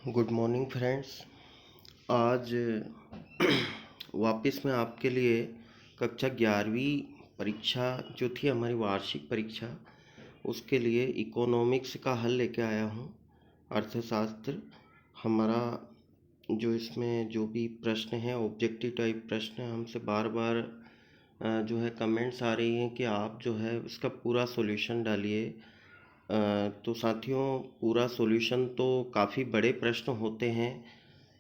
Good morning friends. आज वापस मैं आपके लिए कक्षा 11वीं परीक्षा जो थी हमारी वार्षिक परीक्षा उसके लिए इकोनॉमिक्स का हल लेके आया हूँ। अर्थशास्त्र हमारा जो इसमें जो भी प्रश्न हैं ऑब्जेक्टिव टाइप प्रश्न हमसे बार बार जो है कमेंट्स आ रही हैं कि आप जो है उसका पूरा सॉल्यूशन डालिए। तो साथियों पूरा सॉल्यूशन तो काफ़ी बड़े प्रश्न होते हैं,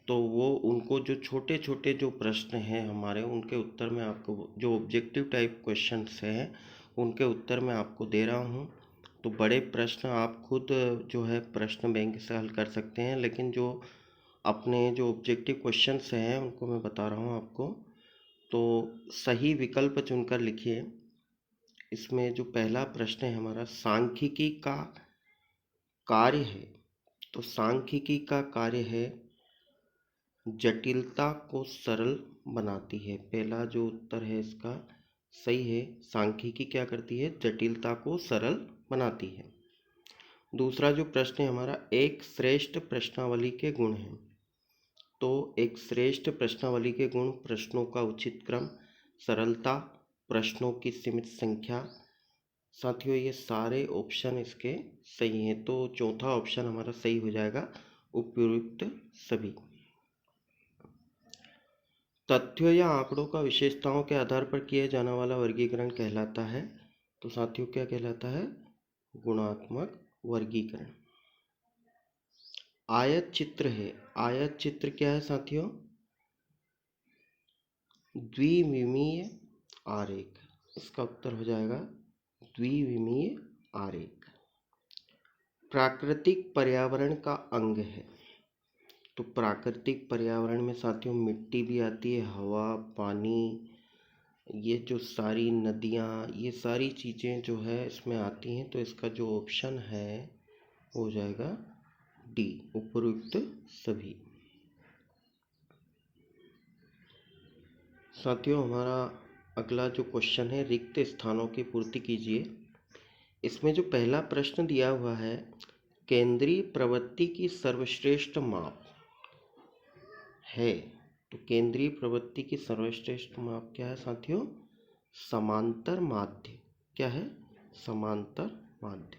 तो वो उनको जो छोटे छोटे जो प्रश्न हैं हमारे उनके उत्तर में आपको जो ऑब्जेक्टिव टाइप क्वेश्चंस हैं उनके उत्तर मैं आपको दे रहा हूँ। तो बड़े प्रश्न आप खुद जो है प्रश्न बैंक से हल कर सकते हैं, लेकिन जो अपने जो ऑब्जेक्टिव क्वेश्चंस हैं उनको मैं बता रहा हूँ आपको। तो सही विकल्प चुनकर लिखिए। इसमें जो पहला प्रश्न है हमारा सांख्यिकी का कार्य है, तो सांख्यिकी का कार्य है जटिलता को सरल बनाती है। पहला जो उत्तर है इसका सही है, सांख्यिकी क्या करती है, जटिलता को सरल बनाती है। दूसरा जो प्रश्न है हमारा एक श्रेष्ठ प्रश्नावली के गुण हैं, तो एक श्रेष्ठ प्रश्नावली के गुण प्रश्नों का उचित क्रम, सरलता, प्रश्नों की सीमित संख्या। साथियों ये सारे ऑप्शन इसके सही हैं, तो चौथा ऑप्शन हमारा सही हो जाएगा, उपयुक्त सभी। तथ्यों या आंकड़ों का विशेषताओं के आधार पर किया जाने वाला वर्गीकरण कहलाता है, तो साथियों क्या कहलाता है, गुणात्मक वर्गीकरण। आयत चित्र है, आयत चित्र क्या है साथियों, द्विविमीय आरेख। इसका उत्तर हो जाएगा द्विविमीय आरेख। प्राकृतिक पर्यावरण का अंग है, तो प्राकृतिक पर्यावरण में साथियों मिट्टी भी आती है, हवा, पानी, ये जो सारी नदियाँ, ये सारी चीज़ें जो है इसमें आती हैं, तो इसका जो ऑप्शन है हो जाएगा डी, उपयुक्त सभी। साथियों हमारा अगला जो क्वेश्चन है रिक्त स्थानों की पूर्ति कीजिए। इसमें जो पहला प्रश्न दिया हुआ है केंद्रीय प्रवृत्ति की सर्वश्रेष्ठ माप है, तो केंद्रीय प्रवृत्ति की सर्वश्रेष्ठ माप क्या है साथियों, समांतर माध्य। क्या है, समांतर माध्य।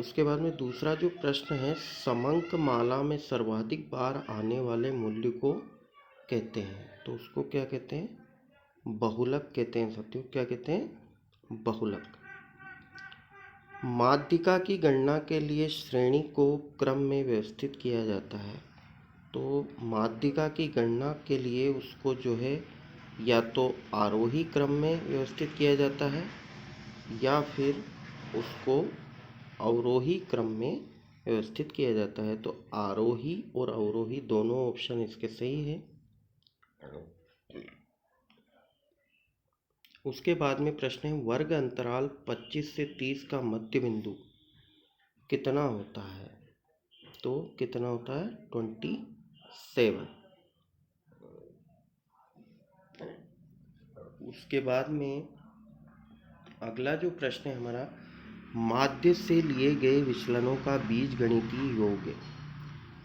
उसके बाद में दूसरा जो प्रश्न है समंक माला में सर्वाधिक बार आने वाले मूल्य को कहते हैं, तो उसको क्या कहते हैं, बहुलक कहते हैं साथियों। क्या कहते हैं, बहुलक। माध्यिका की गणना के लिए श्रेणी को क्रम में व्यवस्थित किया जाता है, तो माध्यिका की गणना के लिए उसको जो है या तो आरोही क्रम में व्यवस्थित किया जाता है या फिर उसको अवरोही क्रम में व्यवस्थित किया जाता है, तो आरोही और अवरोही दोनों ऑप्शन इसके सही है। उसके बाद में प्रश्न है वर्ग अंतराल 25 से 30 का मध्य बिंदु कितना होता है, तो कितना होता है 27। उसके बाद में अगला जो प्रश्न है हमारा माध्य से लिए गए विचलनों का बीजगणितीय योग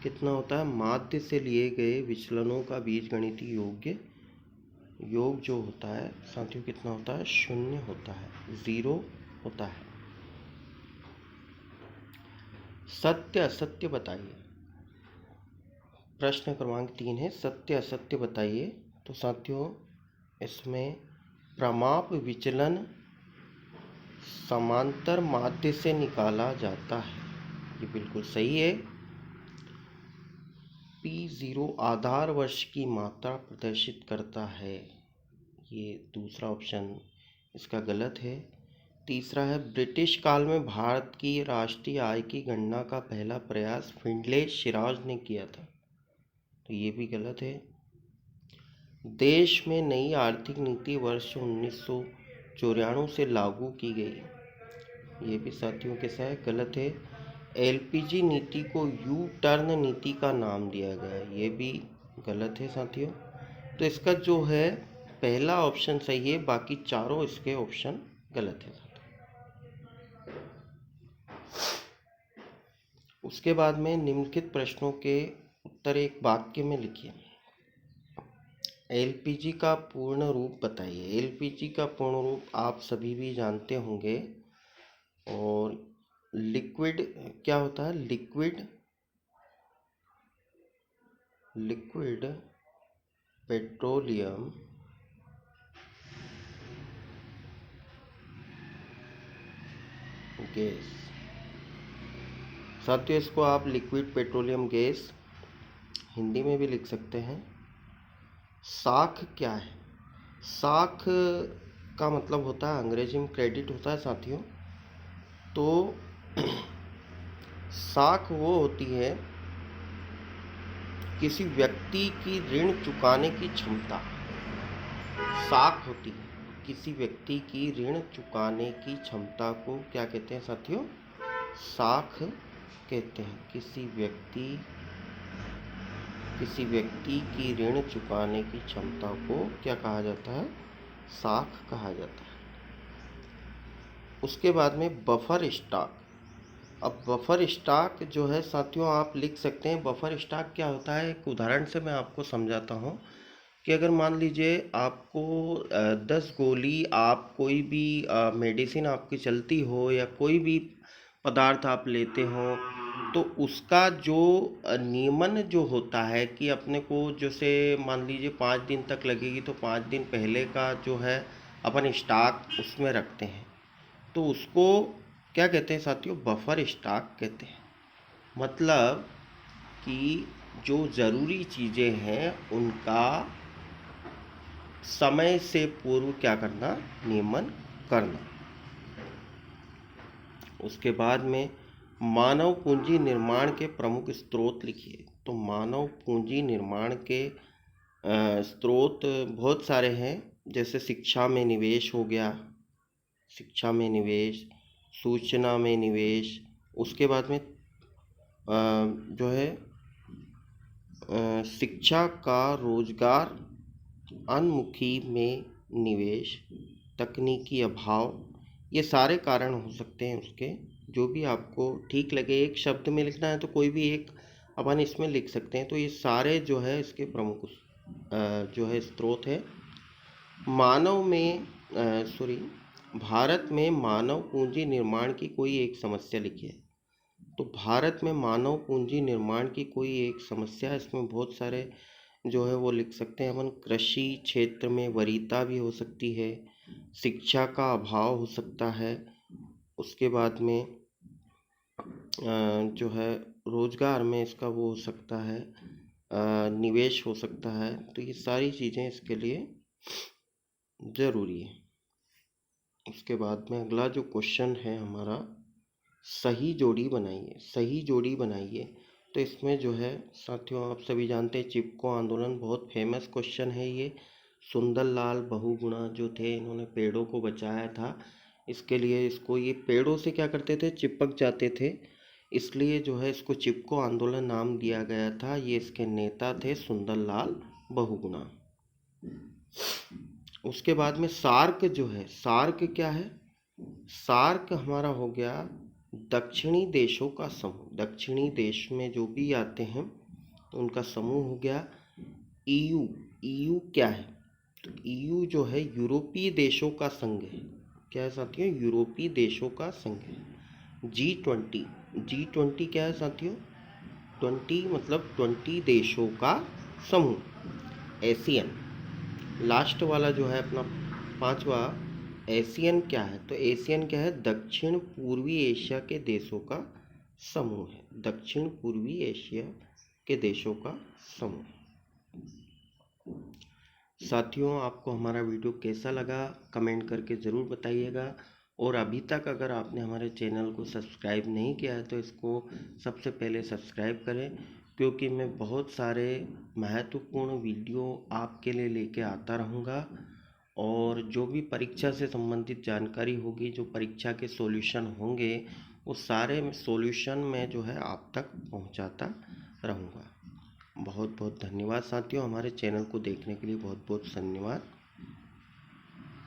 कितना होता है, माध्य से लिए गए विचलनों का बीजगणितीय योग जो होता है साथियों कितना होता है, 0 होता है, 0 होता है। सत्य असत्य बताइए, प्रश्न क्रमांक 3 है सत्य असत्य बताइए। तो साथियों इसमें प्रमाप विचलन समांतर माध्य से निकाला जाता है, ये बिल्कुल सही है। P0 आधार वर्ष की मात्रा प्रदर्शित करता है, ये दूसरा ऑप्शन इसका गलत है। तीसरा है ब्रिटिश काल में भारत की राष्ट्रीय आय की गणना का पहला प्रयास फिंडले शिराज ने किया था, तो ये भी गलत है। देश में नई आर्थिक नीति वर्ष 1994 से लागू की गई, ये भी साथियों के साथ गलत है। एलपीजी नीति को यू टर्न नीति का नाम दिया गया, ये भी गलत है साथियों। तो इसका जो है पहला ऑप्शन सही है, बाकी चारों इसके ऑप्शन गलत है। उसके बाद में निम्नलिखित प्रश्नों के उत्तर एक वाक्य में लिखिए। एलपीजी का पूर्ण रूप बताइए। एलपीजी का पूर्ण रूप आप सभी भी जानते होंगे। और लिक्विड क्या होता है? Liquid petroleum gas. साथियों, इसको आप लिक्विड पेट्रोलियम गैस हिंदी में भी लिख सकते हैं। साख क्या है? साख का मतलब होता है, अंग्रेजी में क्रेडिट होता है साथियों। तो साख वो होती है किसी व्यक्ति की ऋण चुकाने की क्षमता। साख होती है किसी व्यक्ति की ऋण चुकाने की क्षमता को क्या कहते हैं साथियों? साख कहते हैं। किसी व्यक्ति की ऋण चुकाने की क्षमता को क्या कहा जाता है? साख कहा जाता है। उसके बाद में बफर स्टॉक। अब बफर स्टॉक जो है साथियों, आप लिख सकते हैं। बफर स्टॉक क्या होता है, एक उदाहरण से मैं आपको समझाता हूँ कि अगर मान लीजिए आपको 10 गोली, आप कोई भी मेडिसिन आपकी चलती हो या कोई भी पदार्थ आप लेते हो, तो उसका जो नियमन जो होता है कि अपने को, जैसे मान लीजिए 5 दिन तक लगेगी, तो 5 दिन पहले का जो है अपन स्टॉक उसमें रखते हैं। तो उसको क्या कहते हैं साथियों? बफर स्टॉक कहते हैं। मतलब कि जो ज़रूरी चीज़ें हैं उनका समय से पूर्व क्या करना? नियमन करना। उसके बाद में मानव पूंजी निर्माण के प्रमुख स्रोत लिखिए। तो मानव पूंजी निर्माण के स्रोत बहुत सारे हैं। जैसे शिक्षा में निवेश हो गया, शिक्षा में निवेश, सूचना में निवेश। उसके बाद में जो है शिक्षा का रोजगार उन्मुखी में निवेश, तकनीकी अभाव, ये सारे कारण हो सकते हैं उसके। जो भी आपको ठीक लगे, एक शब्द में लिखना है तो कोई भी एक अपन इसमें लिख सकते हैं। तो ये सारे जो है इसके प्रमुख जो है स्रोत है। भारत में मानव पूंजी निर्माण की कोई एक समस्या लिखी है। तो भारत में मानव पूंजी निर्माण की कोई एक समस्या, इसमें बहुत सारे जो है वो लिख सकते हैं अपन। कृषि क्षेत्र में वरीयता भी हो सकती है, शिक्षा का अभाव हो सकता है। उसके बाद में जो है रोजगार में इसका वो हो सकता है, निवेश हो सकता है। तो ये सारी चीज़ें इसके लिए ज़रूरी है। उसके बाद में अगला जो क्वेश्चन है हमारा, सही जोड़ी बनाइए। सही जोड़ी बनाइए। तो इसमें जो है साथियों, आप सभी जानते हैं चिपको आंदोलन बहुत फेमस क्वेश्चन है ये। सुंदरलाल बहुगुणा जो थे, इन्होंने पेड़ों को बचाया था। इसके लिए इसको, ये पेड़ों से क्या करते थे? चिपक जाते थे, इसलिए जो है इसको चिपको आंदोलन नाम दिया गया था। ये इसके नेता थे सुंदरलाल बहुगुणा। उसके बाद में सार्क जो है, सार्क क्या है? सार्क हमारा हो गया दक्षिणी देशों का समूह। दक्षिणी देश में जो भी आते हैं तो उनका समूह हो गया। ईयू, ईयू क्या है? तो ईयू जो है यूरोपीय देशों का संघ है। क्या है साथियों? यूरोपीय देशों का संघ है। G20, G20 क्या है साथियों? 20 मतलब 20 देशों का समूह। एशियन, लास्ट वाला जो है अपना 5वां, एशियन क्या है? तो एशियन क्या है? दक्षिण पूर्वी एशिया के देशों का समूह है। दक्षिण पूर्वी एशिया के देशों का समूह। साथियों, आपको हमारा वीडियो कैसा लगा कमेंट करके ज़रूर बताइएगा। और अभी तक अगर आपने हमारे चैनल को सब्सक्राइब नहीं किया है तो इसको सबसे पहले सब्सक्राइब करें, क्योंकि मैं बहुत सारे महत्वपूर्ण वीडियो आपके लिए लेके आता रहूँगा। और जो भी परीक्षा से संबंधित जानकारी होगी, जो परीक्षा के सॉल्यूशन होंगे, वो सारे सॉल्यूशन मैं जो है आप तक पहुंचाता रहूँगा। बहुत बहुत धन्यवाद साथियों, हमारे चैनल को देखने के लिए बहुत बहुत धन्यवाद।